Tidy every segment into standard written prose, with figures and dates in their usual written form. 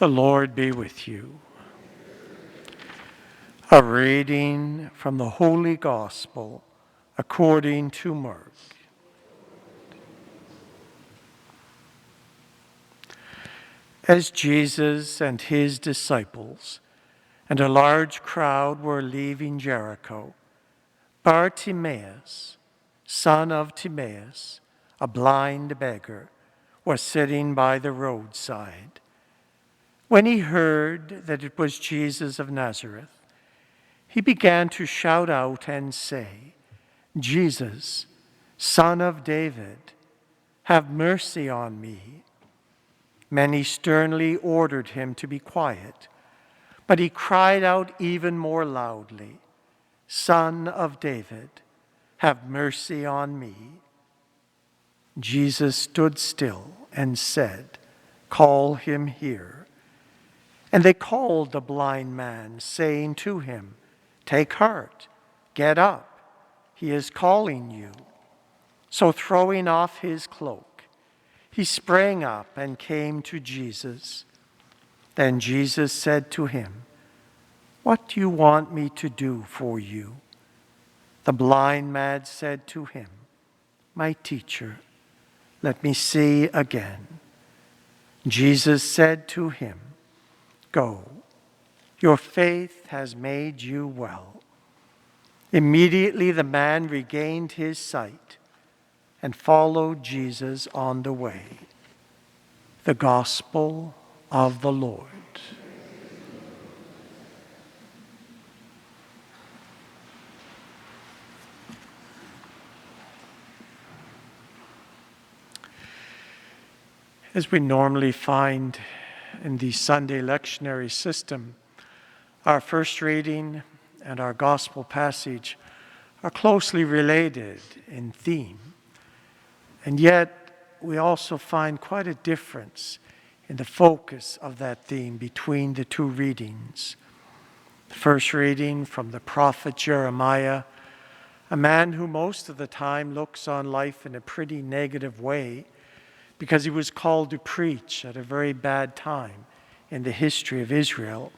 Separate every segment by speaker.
Speaker 1: The Lord be with you. A reading from the Holy Gospel according to Mark. As Jesus and his disciples and a large crowd were leaving Jericho, Bartimaeus, son of Timaeus, a blind beggar, was sitting by the roadside. When he heard that it was Jesus of Nazareth, he began to shout out and say, "Jesus, Son of David, have mercy on me." Many sternly ordered him to be quiet, but he cried out even more loudly, "Son of David, have mercy on me." Jesus stood still and said, "Call him here." And they called the blind man, saying to him, "Take heart, get up, he is calling you." So throwing off his cloak, he sprang up and came to Jesus. Then Jesus said to him, "What do you want me to do for you?" The blind man said to him, "My teacher, let me see again." Jesus said to him, "Go, your faith has made you well." Immediately the man regained his sight and followed Jesus on the way. The Gospel of the Lord. As we normally find in the Sunday lectionary system, our first reading and our gospel passage are closely related in theme. And yet, we also find quite a difference in the focus of that theme between the two readings. The first reading from the prophet Jeremiah, a man who most of the time looks on life in a pretty negative way, because he was called to preach at a very bad time in the history of Israel.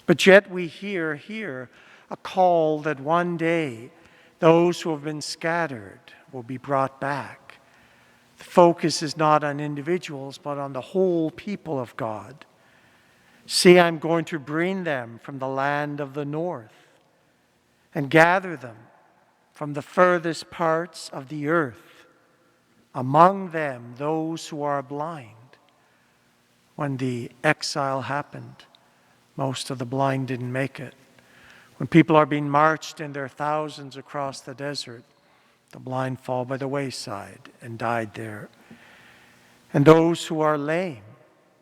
Speaker 1: But yet we hear here a call that one day those who have been scattered will be brought back. The focus is not on individuals, but on the whole people of God. "See, I'm going to bring them from the land of the north and gather them from the furthest parts of the earth. Among them, those who are blind." When the exile happened, most of the blind didn't make it. When people are being marched in their thousands across the desert, the blind fall by the wayside and died there. And those who are lame,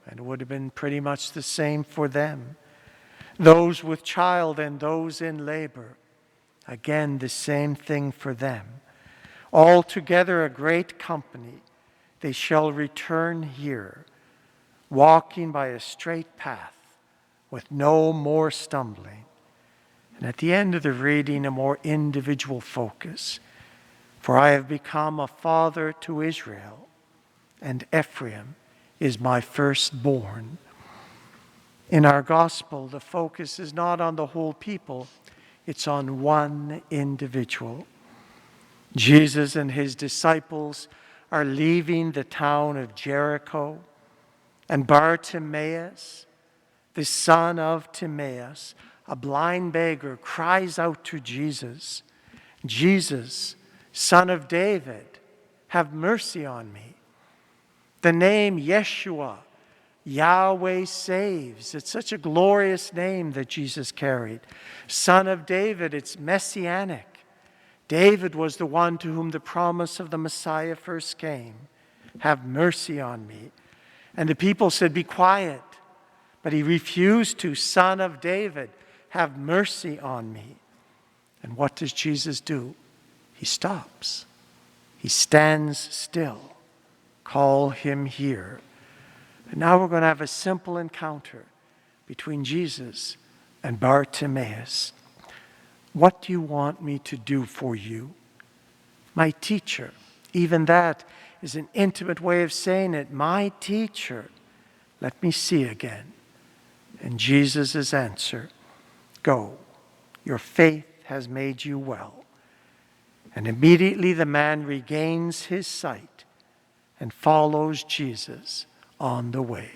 Speaker 1: and it would have been pretty much the same for them. Those with child and those in labor, again the same thing for them. Altogether a great company, they shall return here, walking by a straight path, with no more stumbling. And at the end of the reading, a more individual focus. "For I have become a father to Israel, and Ephraim is my firstborn." In our gospel, the focus is not on the whole people, it's on one individual. Jesus and his disciples are leaving the town of Jericho, and Bartimaeus, the son of Timaeus, a blind beggar, cries out to Jesus, "Jesus, Son of David, have mercy on me." The name Yeshua, Yahweh saves. It's such a glorious name that Jesus carried. Son of David, it's messianic. David was the one to whom the promise of the Messiah first came. "Have mercy on me." And the people said, "Be quiet." But he refused to. "Son of David, have mercy on me." And what does Jesus do? He stops. He stands still. "Call him here." And now we're going to have a simple encounter between Jesus and Bartimaeus. "What do you want me to do for you?" "My teacher." Even that is an intimate way of saying it. "My teacher, let me see again." And Jesus' answer, "Go, your faith has made you well." And immediately the man regains his sight and follows Jesus on the way.